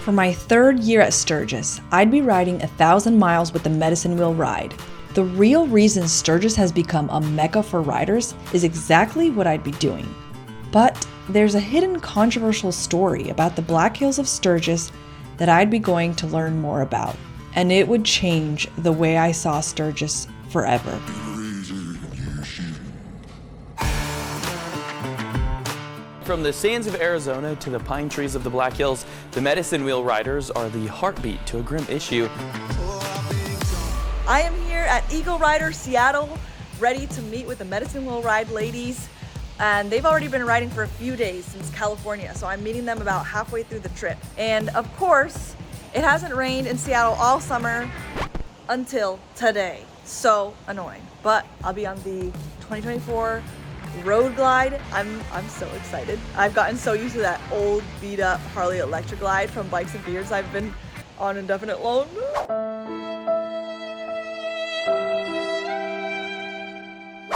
For my third year at Sturgis, I'd be riding 1,000 miles with the Medicine Wheel ride. The real reason Sturgis has become a mecca for riders is exactly what I'd be doing. But there's a hidden controversial story about the Black Hills of Sturgis that I'd be going to learn more about, and it would change the way I saw Sturgis forever. From the sands of Arizona to the pine trees of the Black Hills, the Medicine Wheel riders are the heartbeat to a grim issue. I am here at Eagle Rider Seattle, ready to meet with the Medicine Wheel Ride ladies, and they've already been riding for a few days since California, so I'm meeting them about halfway through the trip. And of course, it hasn't rained in Seattle all summer until today. So annoying, but I'll be on the 2024 Road Glide. I'm so excited. I've gotten so used to that old beat up Harley Electric Glide from Bikes and Beards I've been on indefinite loan.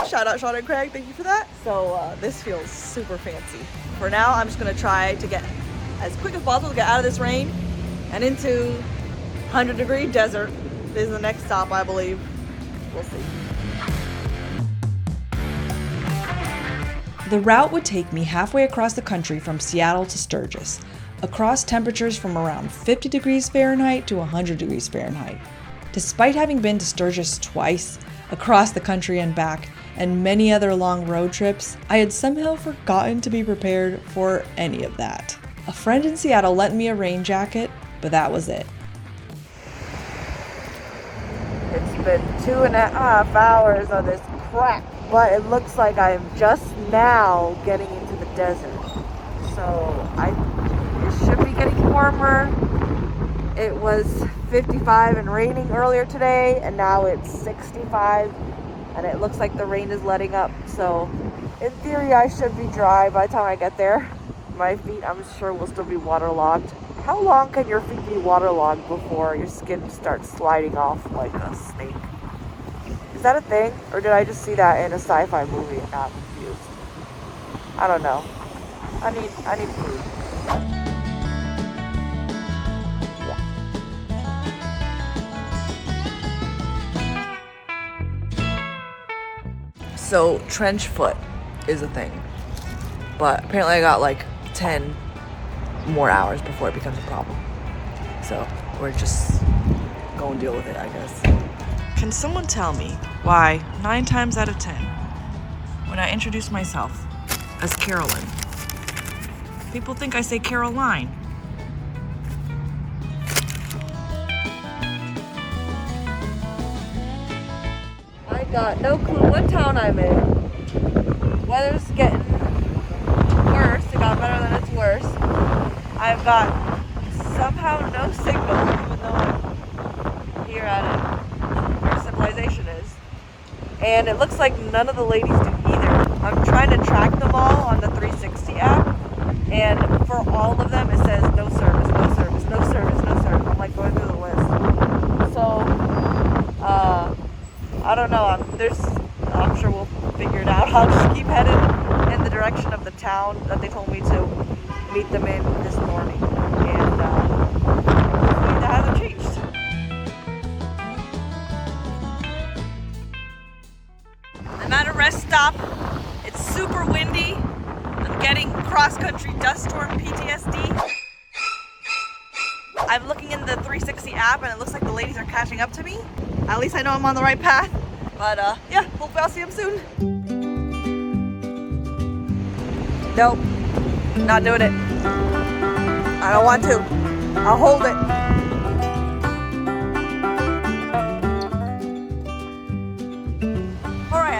Shout out Sean and Craig, thank you for that. So this feels super fancy. For now, I'm just gonna try to get as quick as possible to get out of this rain and into 100-degree desert. This is the next stop, I believe. We'll see. The route would take me halfway across the country from Seattle to Sturgis, across temperatures from around 50 degrees Fahrenheit to 100 degrees Fahrenheit. Despite having been to Sturgis twice, across the country and back, and many other long road trips, I had somehow forgotten to be prepared for any of that. A friend in Seattle lent me a rain jacket, but that was it. It's been 2.5 hours of this crap, but it looks like I'm just now getting into the desert. So it should be getting warmer. It was 55 and raining earlier today, and now it's 65, and it looks like the rain is letting up. So in theory, I should be dry by the time I get there. My feet, I'm sure, will still be waterlogged. How long can your feet be waterlogged before your skin starts sliding off like a snake? Is that a thing? Or did I just see that in a sci-fi movie and now I'm confused? I don't know. I need food. So trench foot is a thing. But apparently I got like 10 more hours before it becomes a problem. So we're just going to deal with it, I guess. Can someone tell me why 9 times out of 10, when I introduce myself as Carolyn, people think I say Caroline? I got no clue what town I'm in. Weather's getting worse. It got better than it's worse. I've got somehow no signal, even though I'm here at it. Civilization is, and it looks like none of the ladies do either. I'm trying to track them all on the 360 app, and for all of them it says no service, no service, no service, no service. I'm like going through the list. So I don't know. I'm sure we'll figure it out. I'll just keep headed in the direction of the town that they told me to meet them in this morning, and hopefully that hasn't changed. I'm at a rest stop. It's super windy. I'm getting cross-country dust storm PTSD. I'm looking in the 360 app and it looks like the ladies are catching up to me. At least I know I'm on the right path. But yeah, hopefully I'll see them soon. Nope, not doing it. I don't want to. I'll hold it.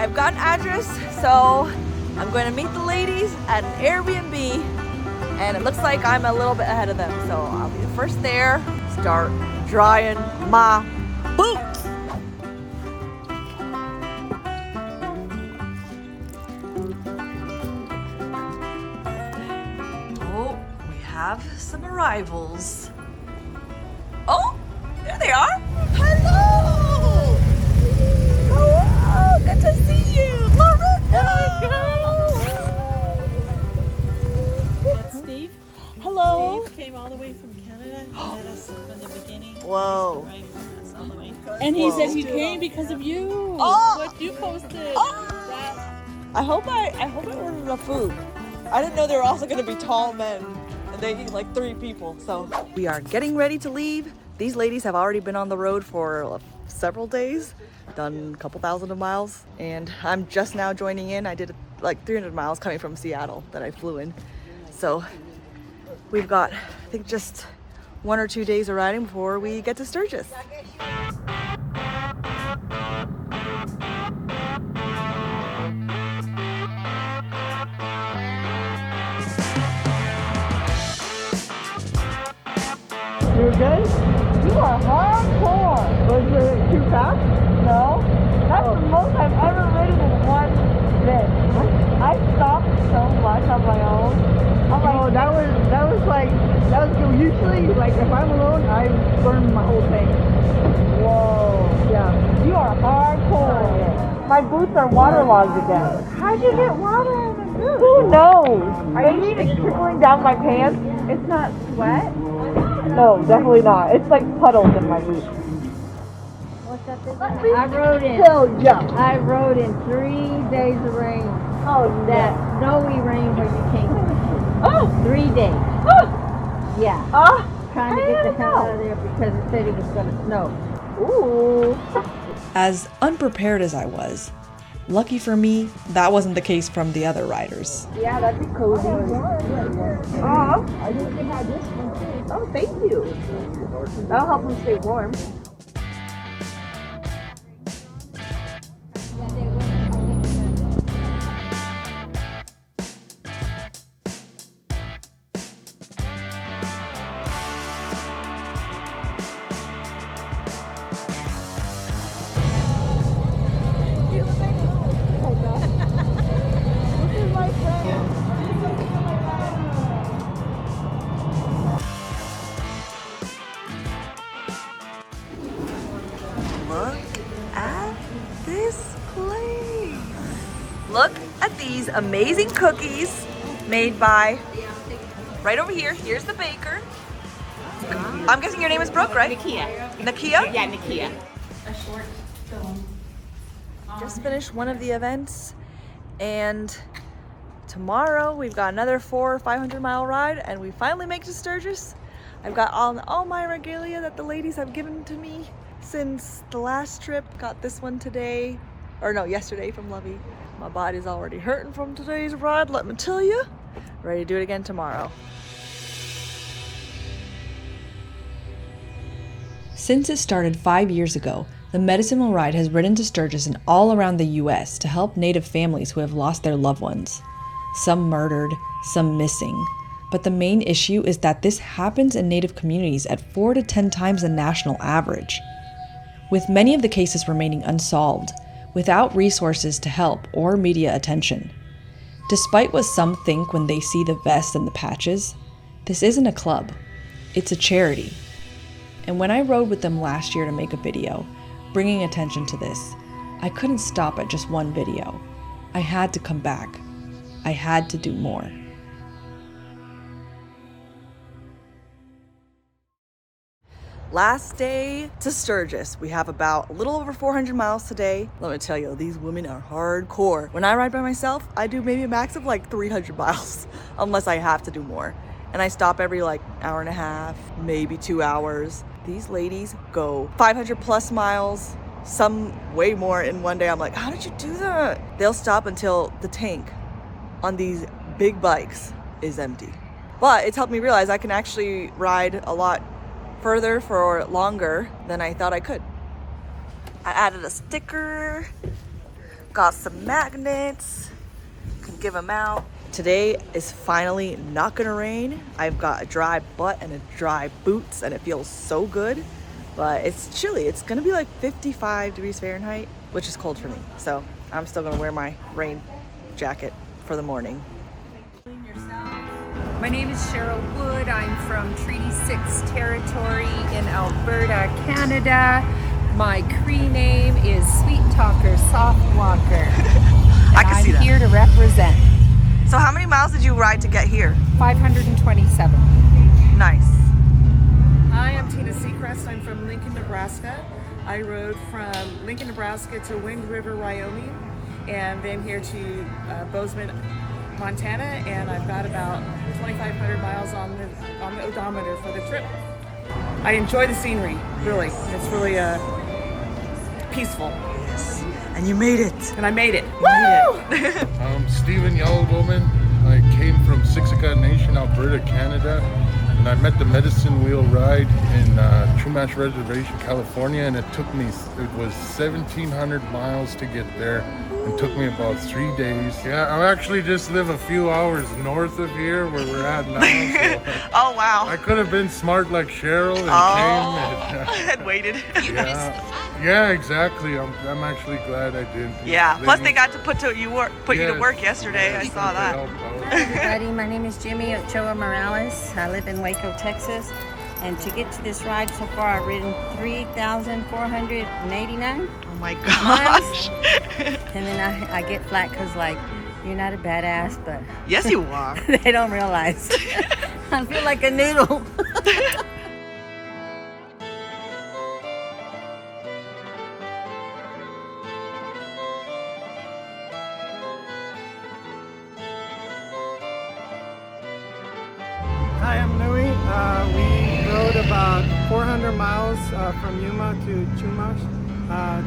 I've got an address, so I'm going to meet the ladies at an Airbnb, and it looks like I'm a little bit ahead of them, so I'll be the first there. Start drying my boots. Oh, we have some arrivals. Oh, there they are. Hello. Good to see you, Loretta! Steve. Hello. Steve, came all the way from Canada. He met us from the beginning. Whoa. He's driving us all the way. And he said he came because of you. Oh. What you posted. I hope I ordered enough food. I didn't know they were also gonna be tall men and they eat like 3 people. So we are getting ready to leave. These ladies have already been on the road for several days, done a couple thousand of miles, and I'm just now joining in. I did like 300 miles coming from Seattle that I flew in. So we've got, I think, just 1 or 2 days of riding before we get to Sturgis. You're good? You are hardcore. Was it too fast? No. That's the most I've ever ridden in one bit. I stopped so much on my own. I'm like, oh, that was good. Usually, like, if I'm alone, I burn my whole tank. Whoa. Yeah. You are hardcore. My boots are waterlogged again. How'd you get water in the boots? Who knows? Maybe it's trickling down my pants. It's not sweat? No, definitely not. It's like puddles in my boots. What's up this I rode in. I rode in 3 days of rain. Oh, That snowy rain where you came. Oh! 3 days. Oh! Yeah. Oh! Trying to get the hell out of there because it said it was going to snow. Ooh. As unprepared as I was, lucky for me, that wasn't the case from the other riders. Yeah, that'd be cozy. Oh, I didn't think I had this one too. Oh, thank you. That'll help them stay warm. Look at this place. Look at these amazing cookies made by, right over here, here's the baker. I'm guessing your name is Brooke, right? Nakia. Nakia? Yeah, Nakia. Just finished one of the events, and tomorrow we've got another 400 or 500 mile ride, and we finally make it to Sturgis. I've got all my regalia that the ladies have given to me since the last trip. Got this one today, or no, yesterday from Lovey. My body's already hurting from today's ride, let me tell you. Ready to do it again tomorrow. Since it started 5 years ago, the Medicine Wheel Ride has ridden to Sturgis and all around the U.S. to help Native families who have lost their loved ones. Some murdered, some missing. But the main issue is that this happens in Native communities at 4 to 10 times the national average. With many of the cases remaining unsolved, without resources to help or media attention. Despite what some think when they see the vest and the patches, this isn't a club, it's a charity. And when I rode with them last year to make a video, bringing attention to this, I couldn't stop at just one video. I had to come back. I had to do more. Last day to Sturgis. We have about a little over 400 miles today. Let me tell you, these women are hardcore. When I ride by myself, I do maybe a max of like 300 miles, unless I have to do more. And I stop every like hour and a half, maybe 2 hours. These ladies go 500 plus miles, some way more in one day. I'm like, how did you do that? They'll stop until the tank on these big bikes is empty. But it's helped me realize I can actually ride a lot further for longer than I thought I could. I added a sticker, got some magnets, can give them out. Today is finally not gonna rain. I've got a dry butt and a dry boots and it feels so good, but it's chilly. It's gonna be like 55 degrees Fahrenheit, which is cold for me. So I'm still gonna wear my rain jacket for the morning. My name is Cheryl Wood. I'm from Treaty 6 territory in Alberta, Canada. My Cree name is Sweet Talker Soft Walker. I can see that. I'm here to represent. So how many miles did you ride to get here? 527. Nice. Hi, I'm Tina Seacrest. I'm from Lincoln, Nebraska. I rode from Lincoln, Nebraska to Wind River, Wyoming, and then here to Bozeman, Montana, and I've got about 2,500 miles on the odometer for the trip. I enjoy the scenery, really. It's really peaceful. Yes. And you made it. And I made it. Woo! I'm Stephen Yellowbowman. I came from Siksika Nation, Alberta, Canada, and I met the Medicine Wheel Ride in Chumash Reservation, California, and it was 1,700 miles to get there. It took me about 3 days. Yeah, I actually just live a few hours north of here where we're at now. So Oh, wow. I could have been smart like Cheryl and came and waited. Yeah, exactly. I'm actually glad I did. Yeah. Plus, they got to put you to work yesterday. I saw that. Hi everybody, my name is Jimmy Ochoa Morales. I live in Waco, Texas. And to get to this ride so far, I've ridden 3,489 Oh my miles. gosh. And then I get flack because, like, you're not a badass, but Yes, you are. they don't realize. I feel like a noodle. Hi, I'm Louie. We rode about 400 miles from Yuma to Chumash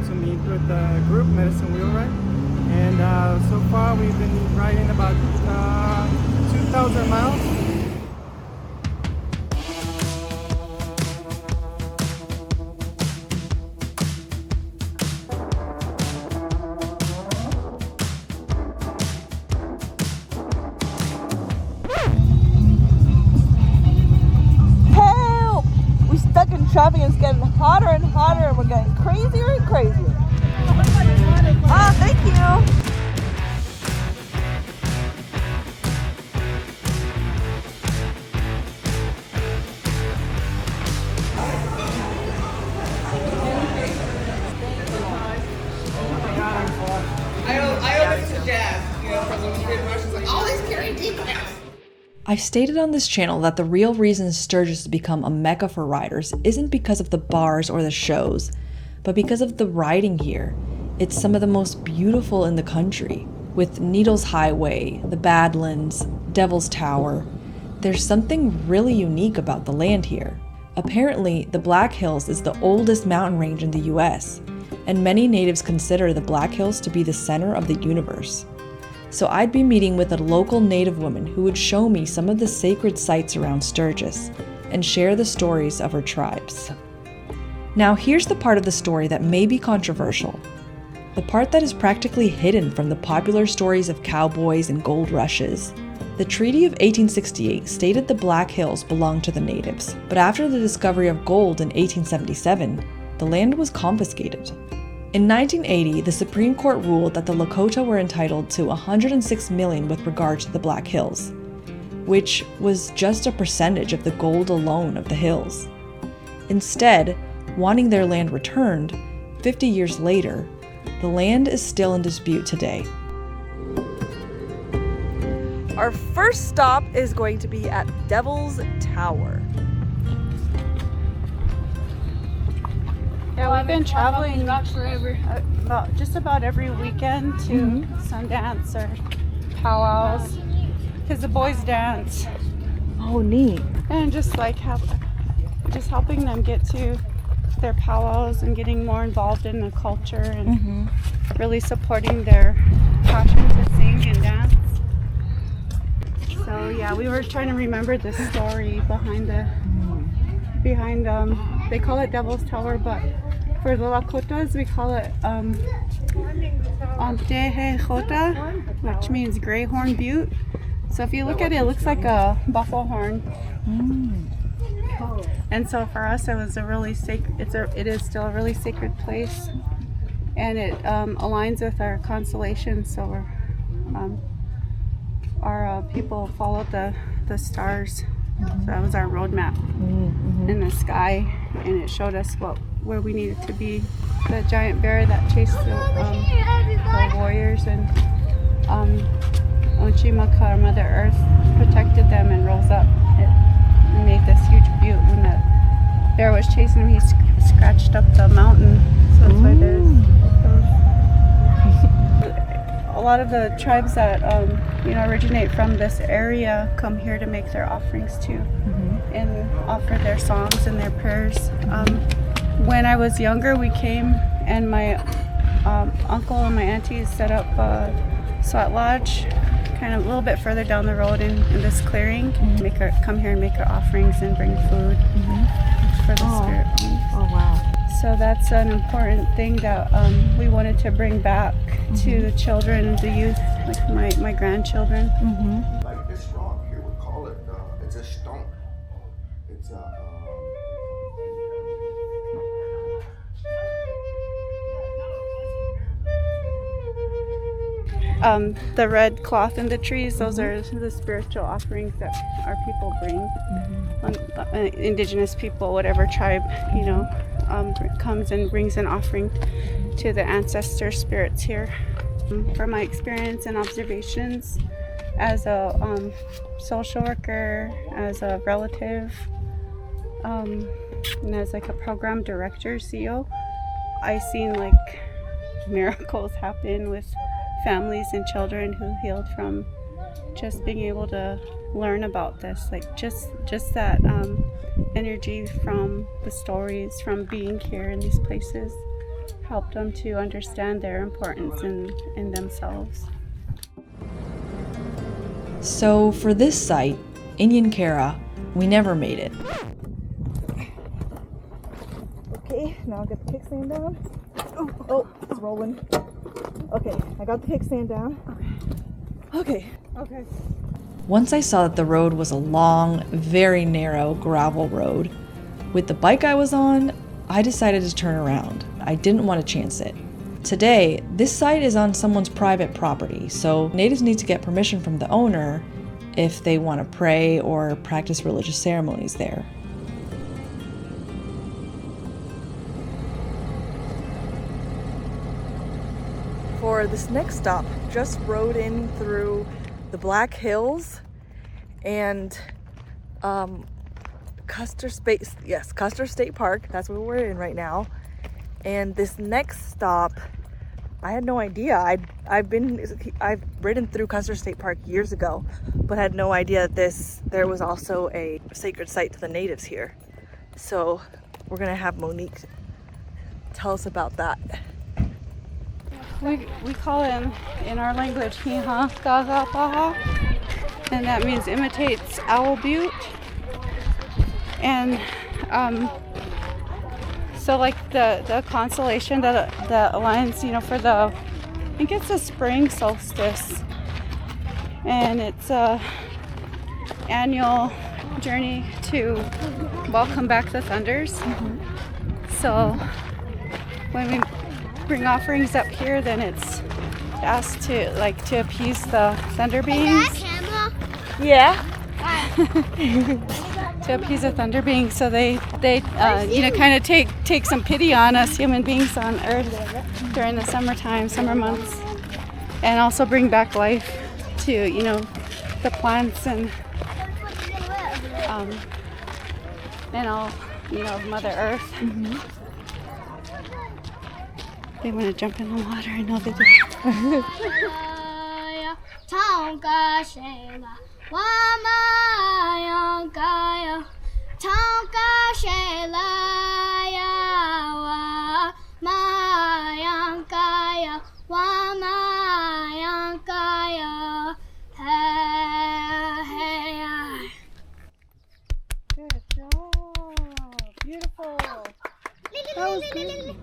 to meet with the group Medicine Wheel Ride. And so far we've been riding about 2,000 miles. Help! We stuck in traffic and it's getting hotter and hotter and we're getting crazier and crazier. Oh, thank you. I've stated on this channel that the real reason Sturgis has become a mecca for riders isn't because of the bars or the shows, but because of the riding here. It's some of the most beautiful in the country, with Needles Highway, the Badlands, Devil's Tower. There's something really unique about the land here. Apparently, the Black Hills is the oldest mountain range in the US, and many natives consider the Black Hills to be the center of the universe. So I'd be meeting with a local native woman who would show me some of the sacred sites around Sturgis and share the stories of her tribes. Now here's the part of the story that may be controversial, the part that is practically hidden from the popular stories of cowboys and gold rushes. The Treaty of 1868 stated the Black Hills belonged to the natives, but after the discovery of gold in 1877, the land was confiscated. In 1980, the Supreme Court ruled that the Lakota were entitled to $106 million with regard to the Black Hills, which was just a percentage of the gold alone of the hills. Instead, wanting their land returned, 50 years later, the land is still in dispute today. Our first stop is going to be at Devil's Tower. Yeah, we've been traveling just about every weekend to Sundance or powwows because the boys dance. Oh, neat. And just like just helping them get to their powwows and getting more involved in the culture and really supporting their passion to sing and dance. So yeah, we were trying to remember the story behind they call it Devil's Tower, but for the Lakotas we call it Amtehe Chota, which means Gray Horn Butte. So if you look at it, it looks like a buffalo horn. And so for us, it was a really it is still a really sacred place, and it aligns with our constellation. So our people followed the stars. So that was our roadmap in the sky, and it showed us where we needed to be. The giant bear that chased the warriors, and Ochimaka, our Mother Earth, protected them and rose up and made this huge butte. When the bear was chasing him, he scratched up the mountain. So that's why there's a lot of the tribes that originate from this area come here to make their offerings too, and offer their songs and their prayers. When I was younger, we came, and my uncle and my aunties set up a sweat lodge kind of a little bit further down the road in this clearing. Come here and make our offerings and bring food for the spirit beings. Oh, wow. So that's an important thing that we wanted to bring back to the children, the youth, like my grandchildren. Like this rock here, we call it, it's a stone. It's a, the red cloth in the trees, those are the spiritual offerings that our people bring. Indigenous people, whatever tribe, comes and brings an offering to the ancestor spirits here. From my experience and observations as a social worker, as a relative, and as like a program director, CEO, I've seen like miracles happen with families and children who healed from just being able to learn about this, like just that energy from the stories, from being here in these places, helped them to understand their importance in themselves. So for this site, Inyankara, we never made it. Okay, now I'll get the kickstand down. Oh, it's rolling. Okay, I got the kickstand down. Okay. Once I saw that the road was a long, very narrow gravel road, with the bike I was on, I decided to turn around. I didn't want to chance it. Today, this site is on someone's private property, so natives need to get permission from the owner if they want to pray or practice religious ceremonies there. For this next stop, just rode in through the Black Hills and Custer State Park. That's where we're in right now. And this next stop, I had no idea. I've ridden through Custer State Park years ago, but had no idea that there was also a sacred site to the natives here. So we're gonna have Monique tell us about that. We call it in our language Hiha Gaga Paha, and that means imitates Owl Butte. And so like the constellation that aligns, for I think it's the spring solstice, and it's a annual journey to welcome back the thunders. So when we bring offerings up here, then it's asked to appease the thunder beings. Yeah. To appease the thunder beings, so they kind of take some pity on us human beings on Earth during the summer months, and also bring back life to the plants and all Mother Earth. They want to jump in the water. I know they do. Good job. Beautiful. That was good.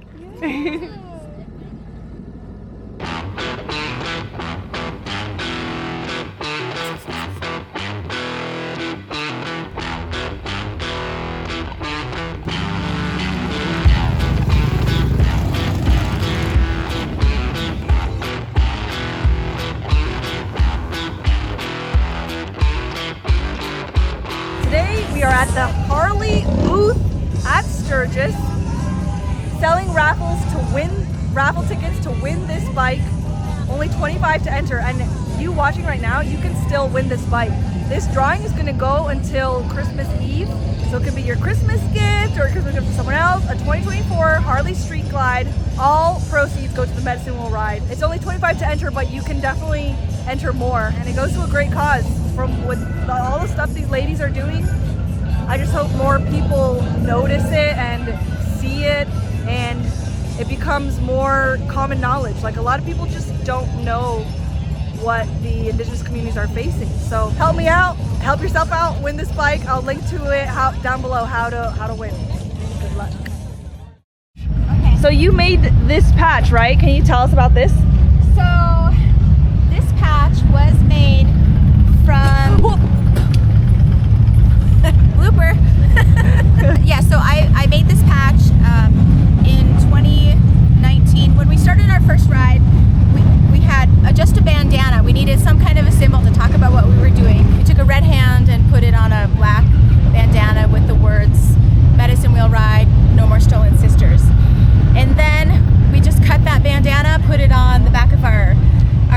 Today we are at the Harley booth at Sturgis, selling raffle tickets to win this bike. Only $25 to enter, and you watching right now, you can still win this bike. This drawing is gonna go until Christmas Eve. So it could be your Christmas gift or a Christmas gift for someone else. A 2024 Harley Street Glide. All proceeds go to the Medicine Wheel Ride. It's only $25 to enter, but you can definitely enter more. And it goes to a great cause. From with all the stuff these ladies are doing, I just hope more people notice it and see it, and it becomes more common knowledge. Like, a lot of people just don't know what the indigenous communities are facing. So help me out, help yourself out, win this bike. I'll link to it down below how to win. Good luck. Okay. So you made this patch, right? Can you tell us about this? So this patch was made from blooper. Yeah, so I made this patch in 2019 when we started our first ride. We had just a bandana. We needed some kind of a symbol to talk about what we were doing. We took a red hand and put it on a black bandana with the words Medicine Wheel Ride, No More Stolen Sisters. And then we just cut that bandana, put it on the back of our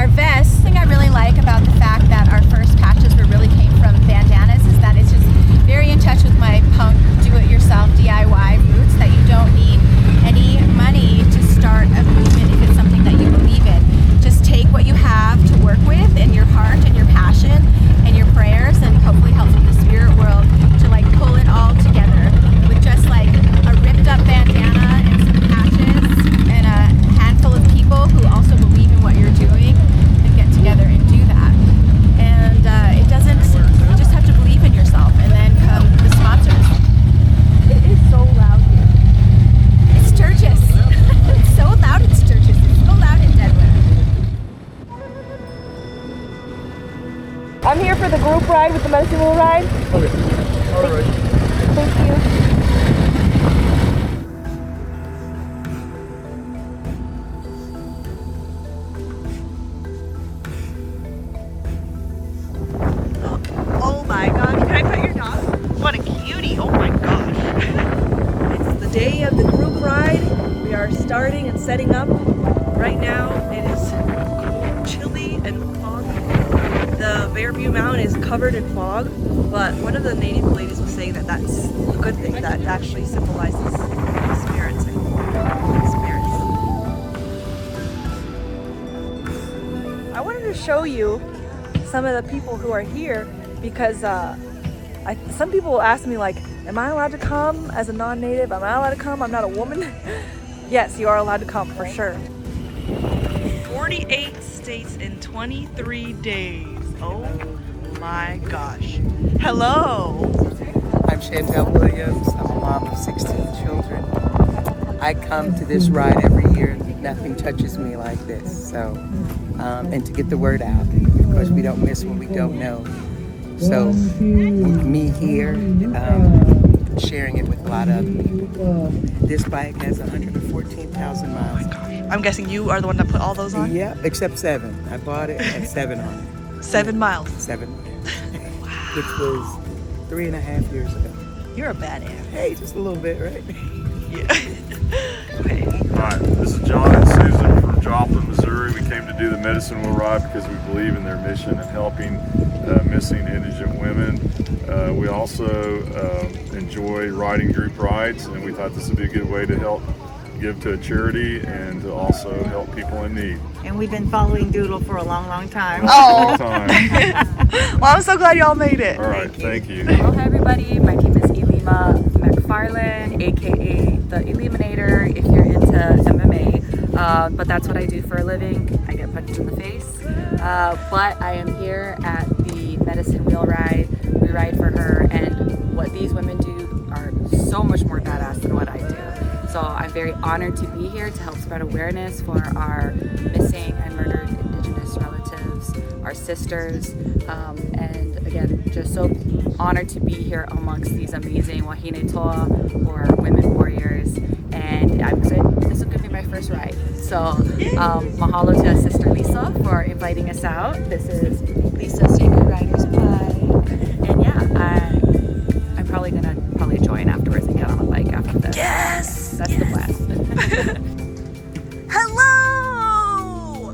vest. The thing I really like about the fact that our first patches really came from bandanas is that it's just very in touch with my punk do-it-yourself DIY roots, that you don't need any money to start a movement if it's something that you believe in. Just take what you have to work with and your heart and your passion and your prayers, and hopefully help from the spirit world to like pull it all together with just like a ripped up bandana and some patches and a handful of people who also believe in what you're doing and get together and do that. And it doesn't, you just have to believe in yourself, and then come the sponsors. It is so loud here. It's Sturgis. It's so loud in Sturgis. It's so loud in Deadwood. I'm here for the group ride with the Medicine Wheel Ride. Okay. All right. Thank you. Oh my gosh, can I pet your dog? What a cutie, oh my gosh. It's the day of the group ride. We are starting and setting up. Right now it is chilly and foggy. The Bearview Mountain is covered in fog, but one of the native ladies was saying that that's a good thing, that actually symbolizes spirits and spirits. I wanted to show you some of the people who are here, because some people ask me like, am I allowed to come as a non-native? Am I allowed to come? I'm not a woman. Yes, you are allowed to come for sure. 48 states in 23 days. Oh my gosh. Hello. I'm Chantel Williams. I'm a mom of 16 children. I come to this ride every year and nothing touches me like this. So, and to get the word out, because we don't miss what we don't know. So, me here, sharing it with a lot of other people. This bike has 114,000 miles. Oh my gosh. I'm guessing you are the one that put all those on? Yeah, except 7. I bought it at 7 on it. 7 miles? 7. Wow. Which was 3.5 years ago. You're a badass. Hey, just a little bit, right? Yeah. Okay. Hi, this is John and Susan from Joplin, Missouri. We came to do the Medicine Wheel Ride because we believe in their mission of helping missing indigent women. We also enjoy riding group rides, and we thought this would be a good way to help give to a charity and to also help people in need. And we've been following Doodle for a long, long time. Oh! Time. Well, I'm so glad y'all made it. All right, thank you. Hello, hi everybody. My name is Elima McFarlane, aka the Eliminator, if you're into MMA. But that's what I do for a living. I get punched in the face. But I am here at the Medicine Wheel Ride. We ride for her, and what these women do are so much more badass than what I do. So I'm very honored to be here to help spread awareness for our missing and murdered Indigenous relatives, our sisters, and again, just so honored to be here amongst these amazing Wahine Toa, or women warriors. And I'm excited. This is going to be my first ride. So mahalo to Sister Lisa for inviting us out. This is Lisa's Sacred Riders Pie. And yeah, I'm probably going to join afterwards and get on the bike after this. Yes! That's the plan. Hello!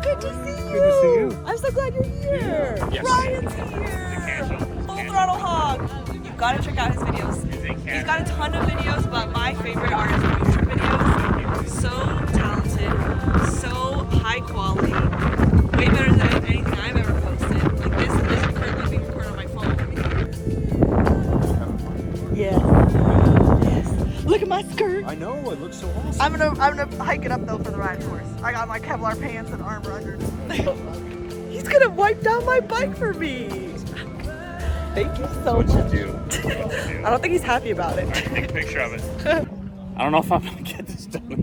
Good to see you! Good to see you. so glad you're here. Yes. Ryan's here. Full Throttle Hog. You've got to check out his videos. He's got a ton of videos, but my favorite are his future videos. So talented, so high quality, way better than anything I've ever posted. Like this is currently being recorded on my phone. Yes. Yes. Look at my skirt. I know, it looks so awesome. I'm gonna hike it up though for the ride, of course. I got my Kevlar pants and armor under. He's gonna wipe down my bike for me. Thank you so much. What'd you do? I don't think he's happy about it. Take a picture of it. I don't know if I'm gonna get this done.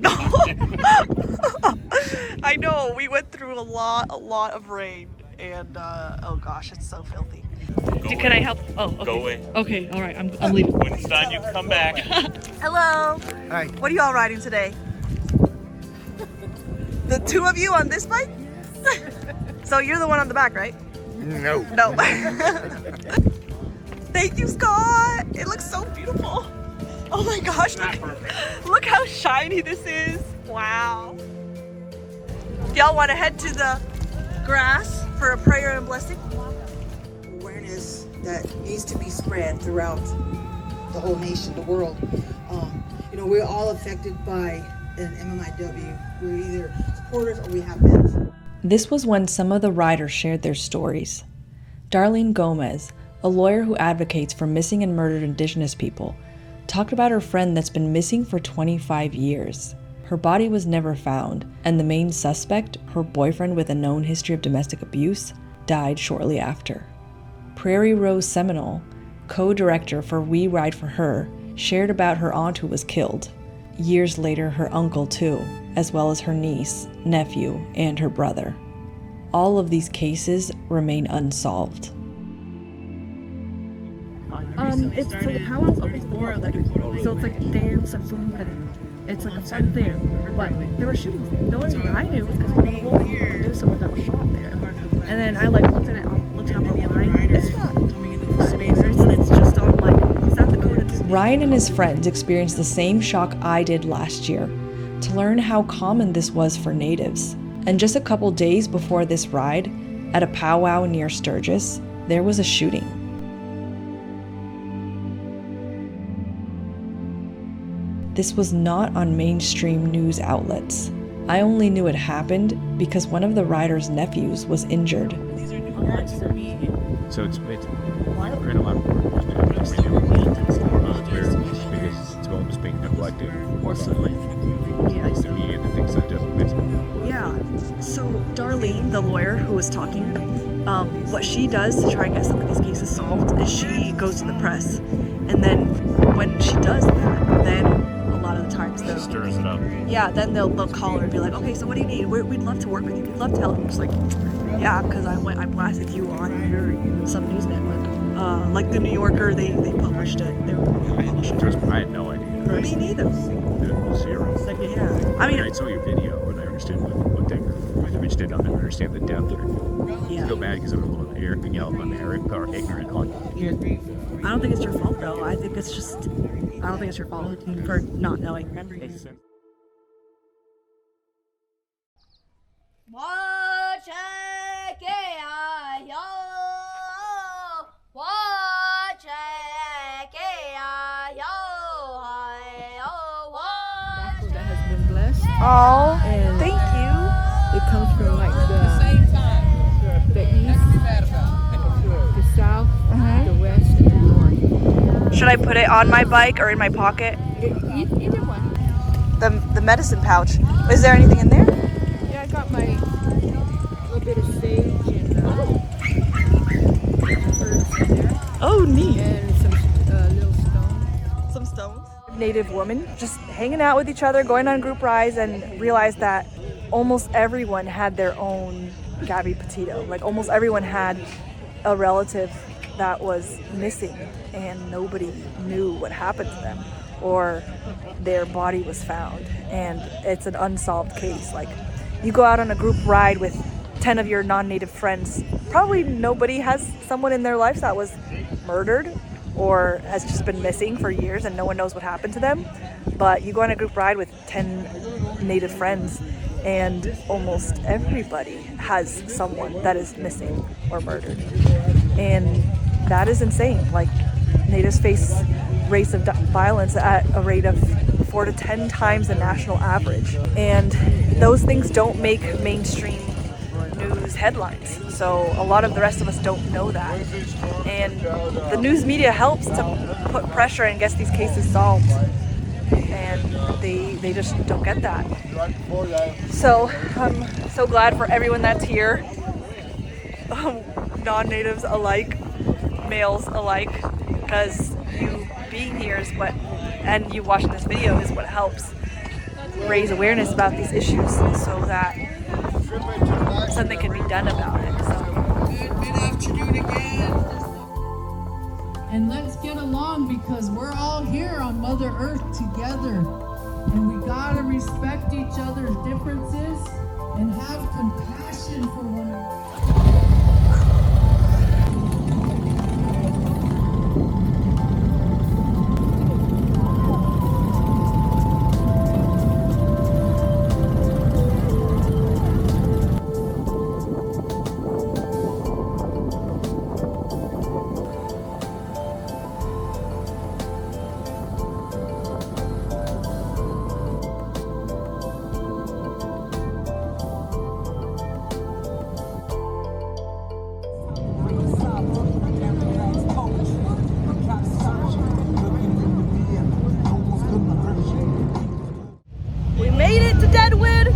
I know, we went through a lot of rain and oh gosh, it's so filthy. Can I help? Oh, okay. Go away. Okay, all right, I'm leaving. When it's done, you come back. Hello. Hi. What are you all riding today? The two of you on this bike? So you're the one on the back, right? No. No. Thank you, Scott. It looks so beautiful. Oh my gosh, look how shiny this is. Wow. Y'all want to head to the grass for a prayer and blessing? Awareness that needs to be spread throughout the whole nation, the world. You know, we're all affected by an MMIW. We're either supporters or we have been. This was when some of the riders shared their stories. Darlene Gomez, a lawyer who advocates for missing and murdered Indigenous people, talked about her friend that's been missing for 25 years. Her body was never found, and the main suspect, her boyfriend with a known history of domestic abuse, died shortly after. Prairie Rose Seminole, co-director for We Ride for Her, shared about her aunt who was killed. Years later, her uncle too, as well as her niece, nephew, and her brother. All of these cases remain unsolved. It's like a powwow before, like, so it's like a dance and food, and it's like a fun thing. But there were shootings. The only reason I knew was because one of the people knew someone that was shot there. And then I like looked at it online. It's fun. It's just on like South Dakota. Ryan and his friends experienced the same shock I did last year, to learn how common this was for natives. And just a couple days before this ride, at a powwow near Sturgis, there was a shooting. This was not on mainstream news outlets. I only knew it happened because one of the riders' nephews was injured. So it's right a lot more because it's almost being neglected for the media and the things that do. Yeah. So Darlene, the lawyer who was talking, what she does to try and get some of these cases solved is she goes to the press, and then when she does that, then a lot of the times they'll stirs it up. Yeah, then they'll call her and be like, okay, so what do you need? We'd love to work with you. We'd love to help. I'm just like, yeah, because I blasted you on some news network, like the New Yorker. They published it. They published it. I had no idea. Me neither. Zero. Like, yeah. I mean, I saw your video and I understood what they reached in on. I understand the depth of it. Yeah. I feel bad because I'm a little arrogant, or ignorant on you. I don't think it's your fault though. I think it's just, I don't think it's your fault for not knowing. That has been blessed. Oh, and thank you. It comes from like the east, the south, the west, and the north. Should I put it on my bike or in my pocket? Either one. The medicine pouch. Is there anything in there? Yeah, I got my little bit of sage and herbs in there. Oh, neat. And some little stones. Some stones. Native women just hanging out with each other, going on group rides, and realized that almost everyone had their own Gabby Petito. Like almost everyone had a relative that was missing and nobody knew what happened to them or their body was found. And it's an unsolved case. Like you go out on a group ride with 10 of your non-native friends, probably nobody has someone in their life that was murdered or has just been missing for years and no one knows what happened to them. But you go on a group ride with 10 native friends and almost everybody has someone that is missing or murdered. And that is insane. Like, Natives face rates of violence at a rate of 4 to 10 times the national average. And those things don't make mainstream news headlines. So a lot of the rest of us don't know that. And the news media helps to put pressure and gets these cases solved. And they just don't get that. So I'm so glad for everyone that's here, non-natives alike, males alike, because you being here is what, and you watching this video is what helps raise awareness about these issues so that something can be done about it. Good afternoon again. And let's get along, because we're all here on Mother Earth together. And we gotta respect each other's differences and have compassion for one another. We made it to Deadwood.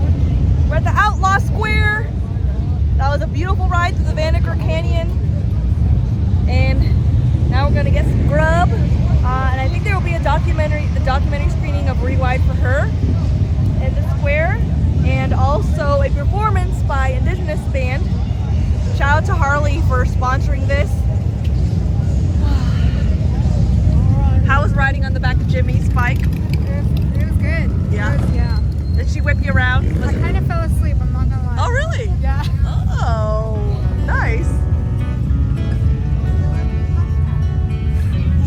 We're at the Outlaw Square. That was a beautiful ride through the Banneker Canyon. And now we're gonna get some grub. And I think there will be the documentary screening of Rewind for her in the square. And also a performance by Indigenous band. Shout out to Harley for sponsoring this. How was riding on the back of Jimmy's bike? It was good. Yeah? Yeah. Did she whip you around? I kind of fell asleep, I'm not gonna lie. Oh, really? Yeah. Oh, nice.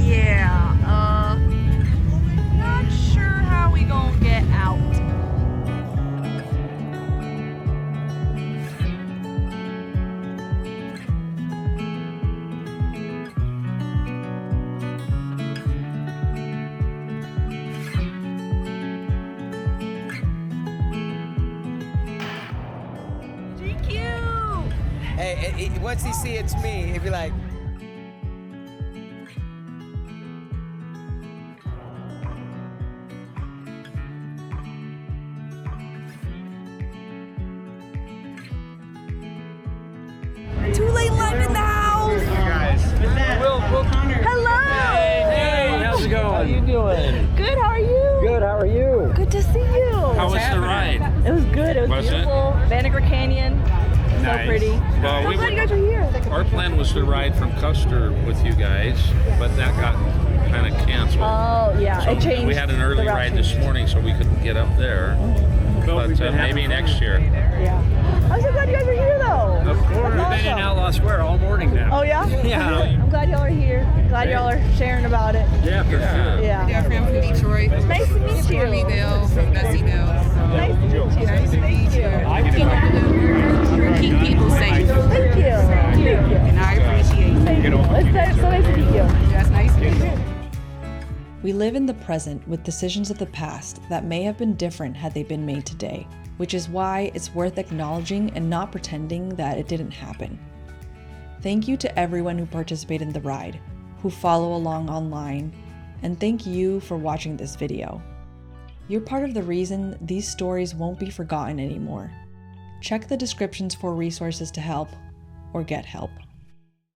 Yeah, not sure how we gonna get out. Hey, once he see it's me, he'd be like, Too late left in the house. Hello. Hey, how's it going? How you doing? Good. How are you? Good. How are you? Good to see you. How was the ride? It was good. It was beautiful. Banneker Canyon. Nice. So pretty. Well, I'm glad you guys are here. Our plan was to ride from Custer with you guys, but that got kind of canceled. Oh, yeah. So It changed. we had an early the route ride this morning, so we couldn't get up there. But maybe next year. Yeah. I'm so glad you guys are here, though. Of course. We've been in Outlaw Square all morning now. Oh, yeah? Yeah. I'm glad y'all are here. Glad y'all are sharing about it. Yeah, for sure. Yeah. Yeah, I'm from Detroit. Nice to meet you. Stormyville, from Nusseyville. Nice to meet you. Nice to meet you. Keep people safe. Thank you. Thank you. And I appreciate it. Thank you. It's so nice to meet you. That's nice to meet you. We live in the present with decisions of the past that may have been different had they been made today, which is why it's worth acknowledging and not pretending that it didn't happen. Thank you to everyone who participated in the ride, who follow along online, and thank you for watching this video. You're part of the reason these stories won't be forgotten anymore. Check the descriptions for resources to help or get help.